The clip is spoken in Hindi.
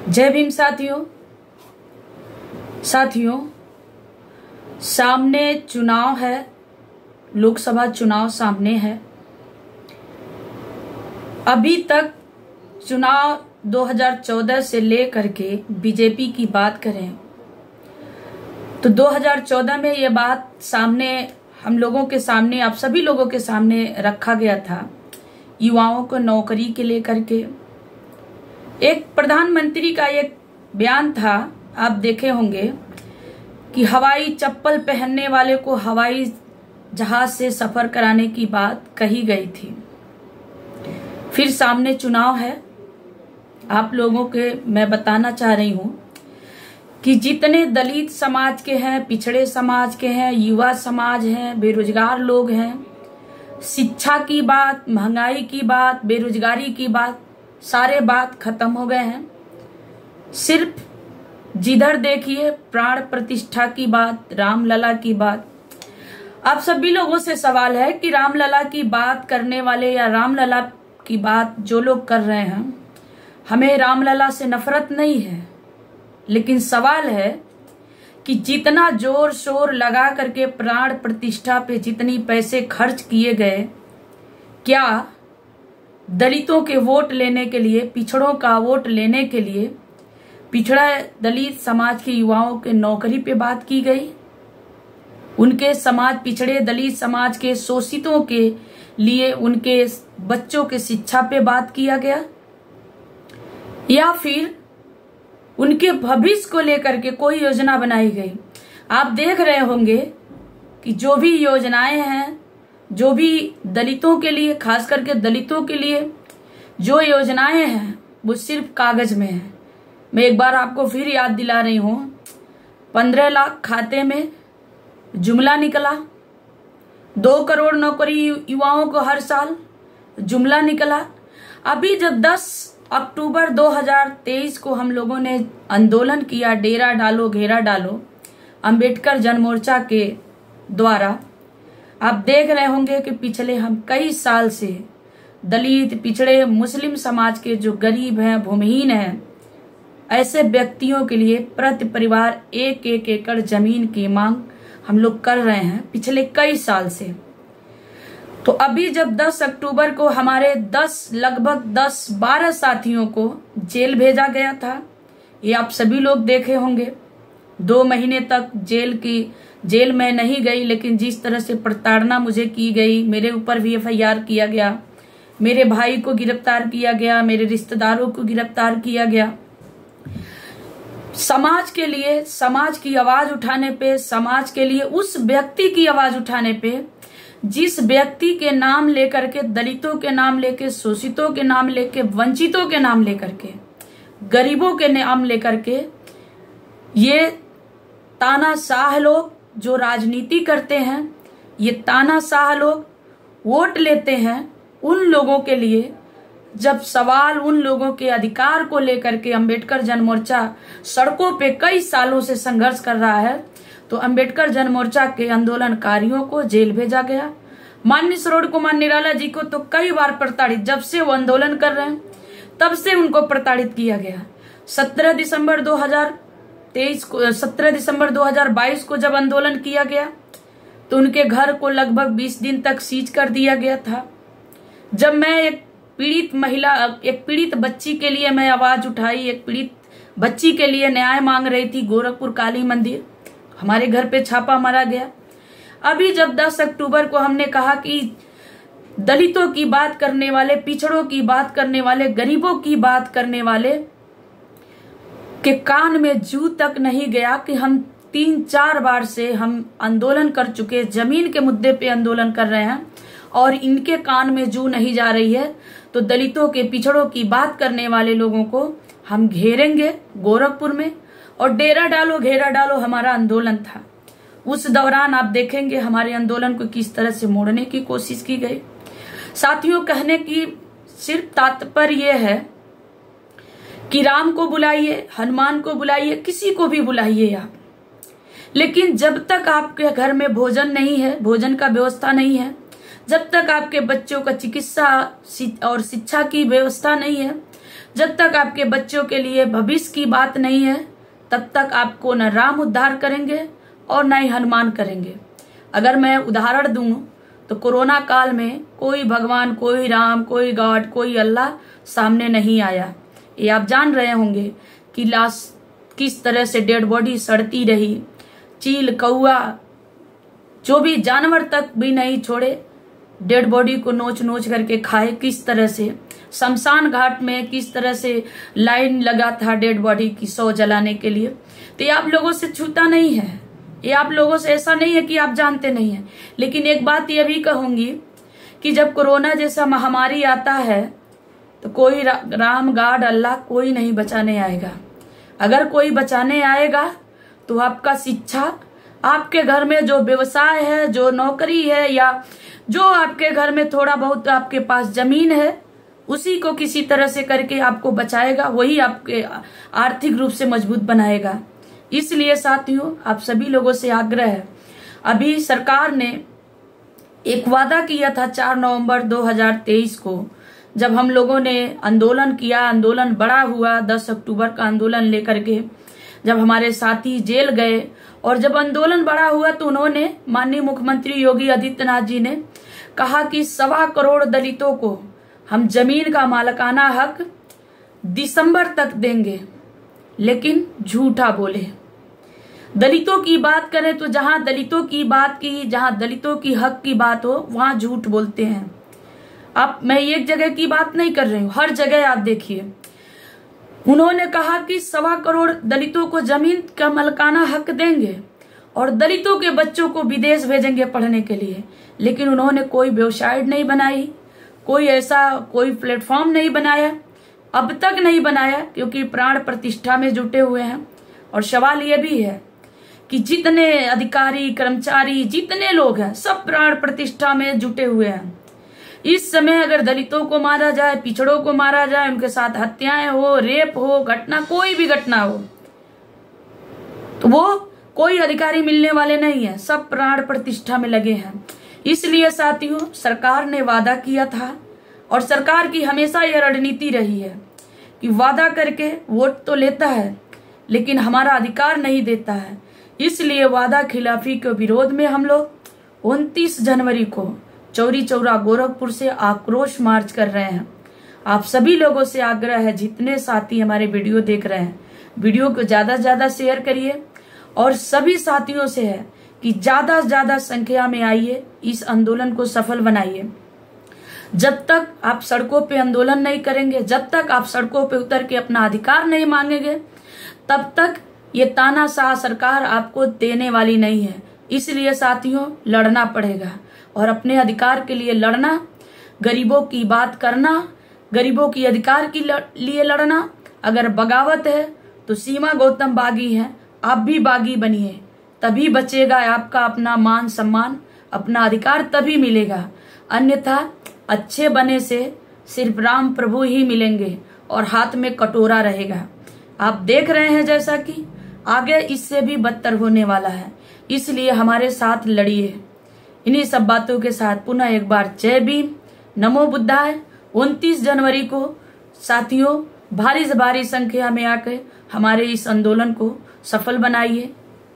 जय भीम साथियों, सामने चुनाव है, लोकसभा चुनाव सामने है। अभी तक चुनाव 2014 से लेकर के बीजेपी की बात करें तो 2014 में ये बात सामने हम लोगों के सामने, आप सभी लोगों के सामने रखा गया था। युवाओं को नौकरी के लेकर के एक प्रधानमंत्री का एक बयान था, आप देखे होंगे कि हवाई चप्पल पहनने वाले को हवाई जहाज से सफर कराने की बात कही गई थी। फिर सामने चुनाव है। आप लोगों के मैं बताना चाह रही हूं कि जितने दलित समाज के हैं, पिछड़े समाज के हैं, युवा समाज हैं, बेरोजगार लोग हैं, शिक्षा की बात, महंगाई की बात, बेरोजगारी की बात, सारे बात खत्म हो गए हैं। सिर्फ जिधर देखिए प्राण प्रतिष्ठा की बात, रामलला की बात। आप सभी लोगों से सवाल है कि रामलला की बात करने वाले या रामलला की बात जो लोग कर रहे हैं, हमें रामलला से नफरत नहीं है, लेकिन सवाल है कि जितना जोर शोर लगा करके प्राण प्रतिष्ठा पे जितनी पैसे खर्च किए गए, क्या दलितों के वोट लेने के लिए, पिछड़ों का वोट लेने के लिए, पिछड़ा दलित समाज के युवाओं के नौकरी पे बात की गई? उनके समाज, पिछड़े दलित समाज के शोषितों के लिए उनके बच्चों के शिक्षा पे बात किया गया? या फिर उनके भविष्य को लेकर के कोई योजना बनाई गई? आप देख रहे होंगे कि जो भी योजनाएं हैं, जो भी दलितों के लिए, खास करके दलितों के लिए जो योजनाएं हैं, वो सिर्फ कागज में है। मैं एक बार आपको फिर याद दिला रही हूं, 15 लाख खाते में जुमला निकला, 2 करोड़ नौकरी युवाओं को हर साल जुमला निकला। अभी जब 10 अक्टूबर 2023 को हम लोगों ने आंदोलन किया, डेरा डालो घेरा डालो, अंबेडकर जन मोर्चा के द्वारा, आप देख रहे होंगे कि पिछले हम कई साल से दलित, पिछड़े, मुस्लिम समाज के जो गरीब हैं, भूमिहीन हैं, ऐसे व्यक्तियों के लिए प्रति परिवार 1-1 एकड़ जमीन की मांग हम लोग कर रहे हैं पिछले कई साल से। तो अभी जब 10 अक्टूबर को हमारे लगभग 10-12 साथियों को जेल भेजा गया था, ये आप सभी लोग देखे होंगे। 2 महीने तक जेल में नहीं गई, लेकिन जिस तरह से प्रताड़ना मुझे की गई, मेरे ऊपर भी FIR किया गया, मेरे भाई को गिरफ्तार किया गया, मेरे रिश्तेदारों को गिरफ्तार किया गया। समाज के लिए, समाज की आवाज उठाने पे, समाज के लिए उस व्यक्ति की आवाज उठाने पे जिस व्यक्ति के नाम लेकर के, दलितों के नाम लेके, शोषितों के नाम लेके, वंचितों के नाम लेकर के, गरीबों के नाम लेकर के ये तानाशाह लोग जो राजनीति करते हैं, ये तानाशाह लोग वोट लेते हैं, उन लोगों के लिए जब सवाल उन लोगों के अधिकार को लेकर के अंबेडकर जन मोर्चा सड़कों पे कई सालों से संघर्ष कर रहा है, तो अंबेडकर जन मोर्चा के आंदोलनकारियों को जेल भेजा गया। माननीय सरोज कुमार निराला जी को तो कई बार प्रताड़ित, जब से वो आंदोलन कर रहे हैं तब से उनको प्रताड़ित किया गया। 17 दिसंबर 2022 को जब आंदोलन किया गया तो उनके घर को लगभग 20 दिन तक सीज कर दिया गया था। जब मैं एक पीड़ित बच्ची के लिए मैं आवाज उठाई, एक पीड़ित बच्ची के लिए न्याय मांग रही थी गोरखपुर काली मंदिर, हमारे घर पे छापा मारा गया। अभी जब 10 अक्टूबर को हमने कहा कि दलितों की बात करने वाले, पिछड़ों की बात करने वाले, गरीबों की बात करने वाले के कान में जू तक नहीं गया कि हम 3-4 बार से हम आंदोलन कर चुके, जमीन के मुद्दे पे आंदोलन कर रहे हैं और इनके कान में जू नहीं जा रही है, तो दलितों के, पिछड़ों की बात करने वाले लोगों को हम घेरेंगे गोरखपुर में। और डेरा डालो घेरा डालो हमारा आंदोलन था। उस दौरान आप देखेंगे हमारे आंदोलन को किस तरह से मोड़ने की कोशिश की गई। साथियों, कहने की सिर्फ तात्पर्य यह है कि राम को बुलाइए, हनुमान को बुलाइए, किसी को भी बुलाइए आप, लेकिन जब तक आपके घर में भोजन नहीं है, भोजन का व्यवस्था नहीं है, जब तक आपके बच्चों का चिकित्सा और शिक्षा की व्यवस्था नहीं है, जब तक आपके बच्चों के लिए भविष्य की बात नहीं है, तब तक आपको न राम उद्धार करेंगे और न ही हनुमान करेंगे। अगर मैं उदाहरण दूं तो कोरोना काल में कोई भगवान, कोई राम, कोई गॉड, कोई अल्लाह सामने नहीं आया। ये आप जान रहे होंगे कि लाश किस तरह से डेड बॉडी सड़ती रही, चील, कौआ, जो भी जानवर तक भी नहीं छोड़े, डेड बॉडी को नोच नोच करके खाए। किस तरह से शमशान घाट में किस तरह से लाइन लगा था डेड बॉडी की शव जलाने के लिए। तो ये आप लोगों से छूता नहीं है, ये आप लोगों से ऐसा नहीं है कि आप जानते नहीं है। लेकिन एक बात ये भी कहूंगी कि जब कोरोना जैसा महामारी आता है तो कोई राम, गॉड, अल्लाह कोई नहीं बचाने आएगा। अगर कोई बचाने आएगा तो आपका शिक्षा, आपके घर में जो व्यवसाय है, जो नौकरी है, या जो आपके घर में थोड़ा बहुत आपके पास जमीन है, उसी को किसी तरह से करके आपको बचाएगा, वही आपके आर्थिक रूप से मजबूत बनाएगा। इसलिए साथियों, आप सभी लोगों से आग्रह है, अभी सरकार ने एक वादा किया था 4 नवंबर 2023 को, जब हम लोगों ने आंदोलन किया, आंदोलन बड़ा हुआ, 10 अक्टूबर का आंदोलन लेकर के जब हमारे साथी जेल गए और जब आंदोलन बड़ा हुआ तो उन्होंने, माननीय मुख्यमंत्री योगी आदित्यनाथ जी ने कहा कि 1.25 करोड़ दलितों को हम जमीन का मालिकाना हक दिसंबर तक देंगे। लेकिन झूठा बोले। दलितों की बात करें तो जहां दलितों की बात की, जहां दलितों की हक की बात हो, वहां झूठ बोलते हैं। अब मैं एक जगह की बात नहीं कर रही हूं, हर जगह आप देखिए। उन्होंने कहा कि 1.25 करोड़ दलितों को जमीन का मालिकाना हक देंगे और दलितों के बच्चों को विदेश भेजेंगे पढ़ने के लिए। लेकिन उन्होंने कोई वेबसाइट नहीं बनाई, कोई प्लेटफॉर्म नहीं बनाया, अब तक नहीं बनाया, क्योंकि प्राण प्रतिष्ठा में जुटे हुए हैं। और सवाल यह भी है कि जितने अधिकारी, कर्मचारी, जितने लोग हैं, सब प्राण प्रतिष्ठा में जुटे हुए हैं। इस समय अगर दलितों को मारा जाए, पिछड़ों को मारा जाए, उनके साथ हत्याएं हो, रेप हो, घटना, कोई भी घटना हो, तो वो कोई अधिकारी मिलने वाले नहीं है, सब प्राण प्रतिष्ठा में लगे हैं। इसलिए साथियों, सरकार ने वादा किया था और सरकार की हमेशा यह रणनीति रही है कि वादा करके वोट तो लेता है लेकिन हमारा अधिकार नहीं देता है। इसलिए वादा खिलाफी के विरोध में हम लोग 29 जनवरी को चौरी चौरा गोरखपुर से आक्रोश मार्च कर रहे हैं। आप सभी लोगों से आग्रह है, जितने साथी हमारे वीडियो देख रहे हैं, वीडियो को ज्यादा से ज्यादा शेयर करिए और सभी साथियों से है कि ज्यादा से ज्यादा संख्या में आइए, इस आंदोलन को सफल बनाइए। जब तक आप सड़कों पे आंदोलन नहीं करेंगे, जब तक आप सड़कों पे उतर के अपना अधिकार नहीं मांगेंगे, तब तक ये तानाशाह सरकार आपको देने वाली नहीं है। इसलिए साथियों, लड़ना पड़ेगा और अपने अधिकार के लिए लड़ना, गरीबों की बात करना, गरीबों की अधिकार के लिए लड़ना। अगर बगावत है तो सीमा गौतम बागी है, आप भी बागी बनिए, तभी बचेगा आपका अपना मान सम्मान, अपना अधिकार तभी मिलेगा। अन्यथा अच्छे बने से सिर्फ राम प्रभु ही मिलेंगे और हाथ में कटोरा रहेगा। आप देख रहे हैं जैसा कि आगे इससे भी बदतर होने वाला है। इसलिए हमारे साथ लड़िए। इन्हीं सब बातों के साथ पुनः एक बार जय भीम, नमो बुद्धाय। 29 जनवरी को साथियों भारी से भारी संख्या में आकर हमारे इस आंदोलन को सफल बनाइए।